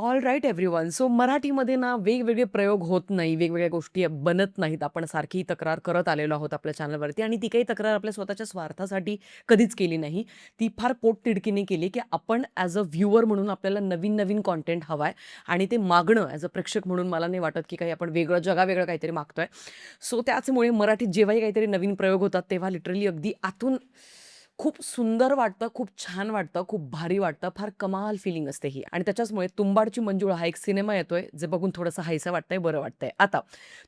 All right everyone. So मराठीमध्ये ना वेगवेगळे प्रयोग होत नाही, वेगवेगळ्या गोष्टी बनत नाहीत. आपण सारखी तक्रार करत आलेलो आहोत आपल्या चॅनलवरती आणि ती काही तक्रार आपल्या स्वतःच्या स्वार्थासाठी कधीच केली नाही. ती फार पोटतिडकीने केली, की आपण ॲज अ व्ह्यूअर म्हणून आपल्याला नवीन-नवीन कंटेंट हवाय आणि ते मागणं ॲज अ प्रेक्षक म्हणून मला नाही वाटत, की काही आपण वेगळं जगावेगळं काहीतरी मागतोय. सो त्याचमुळे मराठीत जेव्हाही काहीतरी नवीन प्रयोग होतात, तेव्हा लिटरली अगदी आतून खूप सुंदर वाटतं, खूप छान वाटतं, खूप भारी वाटतं. फार कमाल फिलिंग असते ही आणि त्याच्याचमुळे तुंबाडची मंजुळा हा एक सिनेमा येतोय, जे बघून थोडंसं हायसं वाटतंय, बरं वाटतंय. आता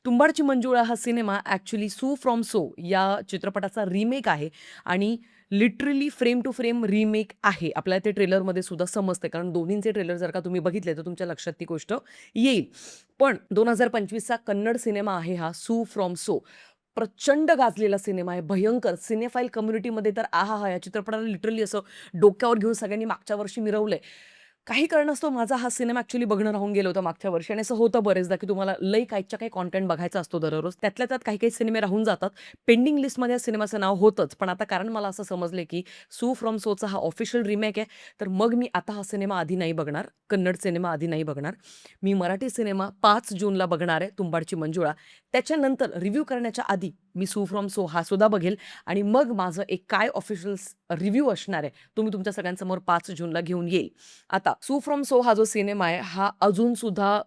तुंबाडची मंजुळा हा cinema actually Su from So या चित्रपटाचा रिमेक आहे आणि literally frame to frame remake आहे. आपल्याला ते ट्रेलरमध्ये सुद्धा समजतंय, कारण दोन्हींचे ट्रेलर जर का तुम्ही बघितले, तर तुमच्या लक्षात ती गोष्ट येईल. पण 2025 चा कन्नड सिनेमा आहे हा सू फ्रॉम सो. प्रचंड गाजलेला सिनेमा आहे, भयंकर. सिनेफाईल कम्युनिटीमध्ये तर आहाहा! या चित्रपटाला लिटरली असं डोक्यावर घेऊन सगळ्यांनी मागच्या वर्षी मिरवलंय. काही कारणास्तव माझा हा सिनेमा ॲक्चुअली बघणं राहून गेलं होतं मागच्या वर्षी आणि असं होतं बरेचदा, की तुम्हाला लई काहीच्या काही कंटेंट बघायचा असतो दररोज. त्यातल्या त्यात काही-काही सिनेमे राहून जातात. पेंडिंग लिस्टमध्ये या सिनेमाचं नाव होतंच. पण आता कारण मला असं समजलंय, की सू फ्रॉम सोचा हा ऑफिशियल रिमेक आहे, तर मग मी आता हा सिनेमा आधी नाही बघणार. कन्नड सिनेमा आधी नाही बघणार. मी मराठी सिनेमा 5 जूनला बघणार आहे, तुंबाडची मंजुळा. त्याच्यानंतर रिव्ह्यू करण्याच्या आधी मी सू फ्रॉम सो हा सुद्धा बघेल आणि मग माझं एक काय ऑफिशियल रिव्ह्यू असणार आहे, तो मी तुमच्या सगळ्यांसमोर 5 जूनला घेऊन येईल. आता सू फ्रॉम सो हा जो सिनेमा आहे, हा अजून सुद्धा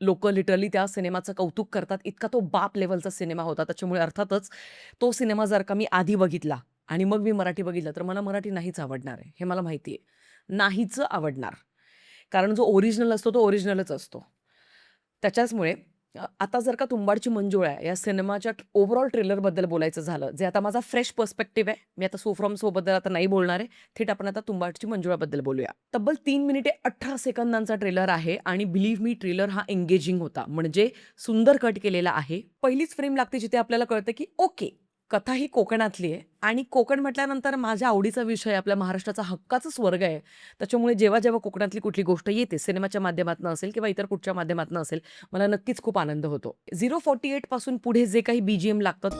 लोकं लिटरली त्या सिनेमाचं कौतुक करतात. इतका तो बाप लेव्हलचा सिनेमा होता. त्याच्यामुळे अर्थातच तो सिनेमा जर का मी आधी बघितला आणि मग मी मराठी बघितलं, तर मला मराठी नाहीच आवडणार आहे. हे मला माहिती आहे. नाहीच आवडणार. कारण जो ओरिजिनल असतो, तो ओरिजिनलच असतो. त्याच्याचमुळे आता जर का तुंबाडची मंजुळा आहे, या सिनेमाच्या ओव्हरऑल ट्रेलरबद्दल बोलायचं झालं, जे आता माझा फ्रेश पर्स्पेक्टिव्ह आहे. मी आता सो फ्रॉम सोबद्दल आता नाही बोलणार आहे. थेट आपण आता तुंबाडची मंजुळाबद्दल बोलूया. तब्बल 3 मिनिटे 18 सेकंदांचा ट्रेलर आहे आणि बिलीव्ह मी ट्रेलर हा एंगेजिंग होता. म्हणजे सुंदर कट केलेला आहे. पहिलीच फ्रेम लागते जिथे आपल्याला कळतं, की ओके, कथा ही कोकणातली आहे आणि कोकण म्हटल्यानंतर माझ्या आवडीचा विषय आपल्या महाराष्ट्राचा हक्काचा स्वर्ग आहे. त्याच्यामुळे जेव्हा कोकणातली कुठली गोष्ट येते, सिनेमाच्या माध्यमातून असेल किंवा इतर कुठच्या माध्यमातून असेल, मला नक्कीच खूप आनंद होतो. 048 पासून पुढे जे काही बीजीएम लागतात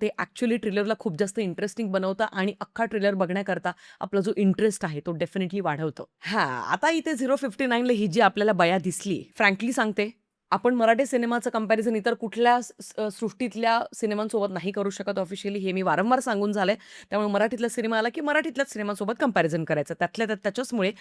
ते ॲक्चुअली ट्रेलरला खूप जास्त इंटरेस्टिंग बनवतं आणि अख्खा ट्रेलर बघण्याकरता आपला जो इंटरेस्ट आहे तो डेफिनेटली वाढवतो. हां, आता इथे 059 ला ही जी आपल्याला बया दिसली, फ्रँकली सांगते, आपण मराठी सिनेमाचं कंपॅरिझन इतर कुठल्या सृष्टीतल्या सिनेमांसोबत नाही करू शकत ऑफिशियली हे मी वारंवार सांगून झालंय. त्यामुळे मराठीतला सिनेमा आला की मराठीतल्याच सिनेमासोबत कंपॅरिझन करायचं. त्यातल्या त्यात त्याच्याचमुळे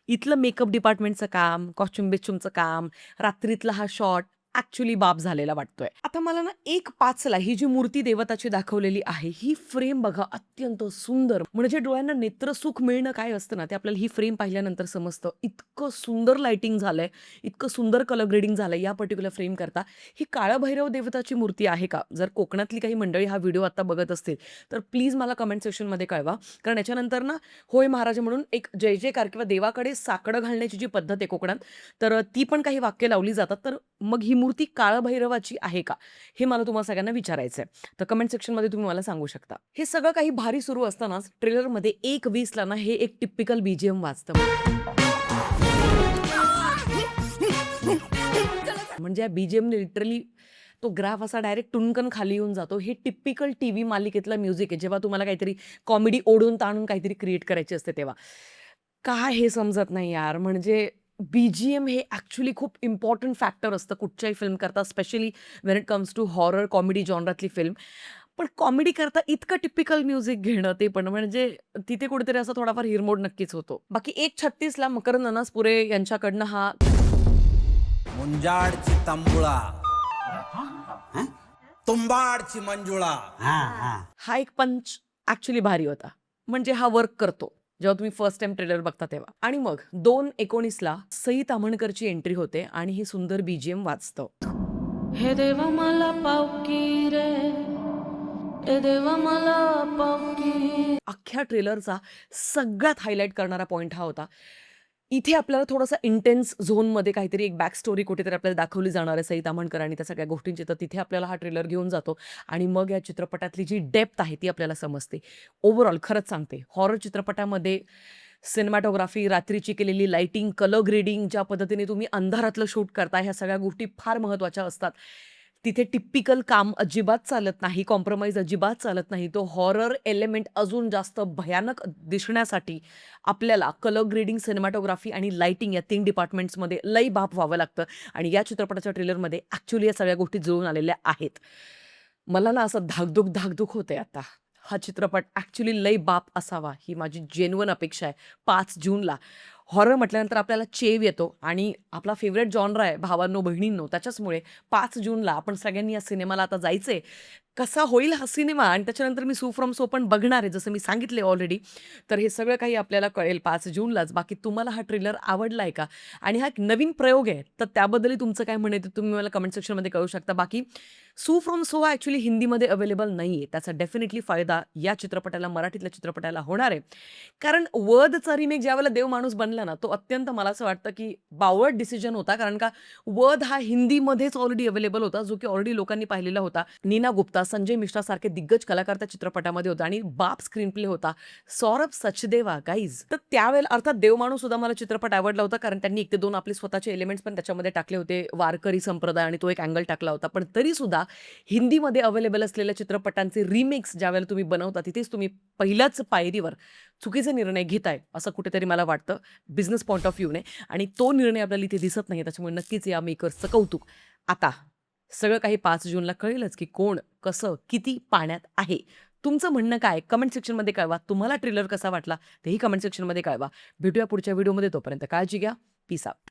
इथलं मेकअप डिपार्टमेंटचं काम, कॉस्ट्यूम-बिस्ट्यूमचं काम, रात्रीतला हा शॉट ॲक्चुअली बाप झालेला वाटतोय. आता मला ना 1:05 ला ही जी मूर्ती देवताची दाखवलेली आहे, ही फ्रेम बघा अत्यंत सुंदर. म्हणजे डोळ्यांना नेत्रसुख मिळणं काय असतं ना, ते आपल्याला ही फ्रेम पाहिल्यानंतर समजतं. इतकं सुंदर लाइटिंग झालंय, इतकं सुंदर कलर ग्रेडिंग झालंय या पर्टिक्युलर फ्रेमकरता. ही काळभैरव देवताची मूर्ती आहे का? जर कोकणातली काही मंडळी हा व्हिडिओ आता बघत असतील, तर प्लीज मला कमेंट सेक्शनमध्ये कळवा. कारण याच्यानंतर ना, होय महाराज म्हणून एक जय-जयकार किंवा देवाकडे साकडं घालण्याची जी पद्धत आहे कोकणात, तर ती पण काही वाक्य लावली जातात. तर मग ही मूर्ती काळभैरवाची आहे का? हे मला तुम्हाला सगळ्यांना विचारायचं आहे. तर कमेंट सेक्शनमध्ये तुम्ही मला सांगू शकता. हे सगळं काही भारी सुरू असतानाच ट्रेलरमध्ये 1:20 ला ना हे एक टिपिकल बीजीएम वाजतं. म्हणजे या बीजीएमने लिटरली तो ग्राफ असा डायरेक्ट टुणकन खाली येऊन जातो. हे टिपिकल टीव्ही मालिकेतलं म्युझिक आहे. जेव्हा तुम्हाला काहीतरी कॉमेडी ओढून ताणून काहीतरी क्रिएट करायची असते तेव्हा. काय हे समजत नाही यार. म्हणजे बीजीएम हे ॲक्चुअली खूप इम्पोर्टंट फॅक्टर असतं कुठच्याही फिल्मकरता, specially when it comes to horror comedy जॉनरातली फिल्म. पण कॉमेडी करता इतकं टिपिकल म्युझिक घेणं ते पण म्हणजे तिथे कुठेतरी असा थोडाफार हिरमोड नक्कीच होतो. बाकी 1:36 ला मकरंद अनासपुरे यांच्याकडनं हा मुंजाडची तंबुळा हं? तुंबाडची मंजुळा हा एक पंच ॲक्चुअली भारी होता. म्हणजे हा वर्क करतो. जेव्हा तुम्ही फर्स्ट टाईम ट्रेलर बघता तेव्हा. आणि मग 2:19 ला सई ताम्हणकरची एंट्री होते आणि हे सुंदर बीजीएम वाजतं. हे देवा मला पावकी रे, हे देवा मला पावकी. अख्ख्या ट्रेलरचा सगळ्यात हायलाइट करणारा पॉइंट हा होता. इथे आपल्याला थोडंसं इंटेन्स झोनमध्ये काहीतरी एक बॅक स्टोरी कुठेतरी आपल्याला दाखवली जाणार आहे सई ताम्हणकर आणि त्या सगळ्या गोष्टींची. तर तिथे आपल्याला हा ट्रेलर घेऊन जातो आणि मग या चित्रपटातली जी डेप्थ आहे ती आपल्याला समजते. ओव्हरऑल खरंच सांगते, हॉरर चित्रपटामध्ये सिनेमॅटोग्राफी, रात्रीची केलेली लाइटिंग, कलर ग्रेडिंग, ज्या पद्धतीने तुम्ही अंधारातलं शूट करता, ह्या सगळ्या गोष्टी फार महत्त्वाच्या असतात. तिथे टिपिकल काम अजिबात चालत नाही, कॉम्प्रोमाईज अजिबात चालत नाही. तो हॉरर एलिमेंट अजून जास्त भयानक दिसण्यासाठी आपल्याला कलर ग्रेडिंग, सिनेमॅटोग्राफी आणि लाइटिंग या 3 डिपार्टमेंट्समध्ये लई बाप व्हावं लागतं आणि या चित्रपटाच्या ट्रेलरमध्ये ॲक्चुअली या सगळ्या गोष्टी जुळून आलेल्या आहेत. मला ना असं धाकधूक होते आता. हा चित्रपट ॲक्चुअली लई बाप असावा, ही माझी जेन्युइन अपेक्षा आहे. 5 जूनला. हॉरर म्हटल्यानंतर आपल्याला चेव येतो आणि आपला फेव्हरेट जॉनरा आहे भावांनो, बहिणींनो. त्याच्याचमुळे 5 जूनला आपण सगळ्यांनी या सिनेमाला आता जायचंय. कसा होईल हा सिनेमा आणि त्याच्यानंतर मी सू फ्रॉम सो पण बघणार आहे, जसं मी सांगितले ऑलरेडी. तर हे सगळं काही आपल्याला कळेल 5 जूनलाच. बाकी तुम्हाला हा ट्रेलर आवडलाय का? आणि हा एक नवीन प्रयोग आहे, तर त्याबद्दलही तुमचं काय म्हणणं आहे, ते तुम्ही मला कमेंट सेक्शनमध्ये कळवू शकता. बाकी सू फ्रॉम सो हा ॲक्चुअली हिंदीमध्ये अवेलेबल नाहीये. त्याचा डेफिनेटली फायदा या चित्रपटाला, मराठीतल्या चित्रपटाला होणार आहे. कारण वधचा रिमेक ज्यावेळेला देव माणूस बनला ना, तो अत्यंत मला असं वाटतं, की बावळट डिसिजन होता. कारण का वध हा हिंदीमध्येच ऑलरेडी अवेलेबल होता, जो की ऑलरेडी लोकांनी पाहिलेला होता. नीना गुप्ता, संजय मिश्रा सारखे दिग्गज कलाकार त्या चित्रपटामध्ये होते आणि बाप स्क्रीन प्ले होता. सौरभ सचदेवा गाईज. तर त्यावेळेला अर्थात देव माणूस सुद्धा मला चित्रपट आवडला होता, कारण त्यांनी 1 ते 2 आपले स्वतःचे एलिमेंट्स पण त्याच्यामध्ये टाकले होते. वारकरी संप्रदाय आणि तो एक अँगल टाकला होता. पण तरीसुद्धा हिंदीमध्ये अवेलेबल असलेल्या चित्रपटांचे रिमेक्स ज्यावेळेला तुम्ही बनवता, तिथेच तुम्ही पहिल्याच पायरीवर चुकीचे निर्णय घेताय, असं कुठेतरी मला वाटतं बिझनेस पॉइंट ऑफ व्ह्यूने आणि तो निर्णय आपल्याला इथे दिसत नाही. त्याच्यामुळे नक्कीच या मेकर्सचं कौतुक. आता सगळं काही 5 जूनला कळेलच, की कोण, कसं, किती पाण्यात आहे. तुमचं म्हणणं काय? कमेंट सेक्शनमध्ये कळवा. तुम्हाला ट्रेलर कसा वाटला तेही कमेंट सेक्शनमध्ये कळवा. भेटूया पुढच्या व्हिडिओमध्ये. तोपर्यंत काळजी घ्या. Peace out.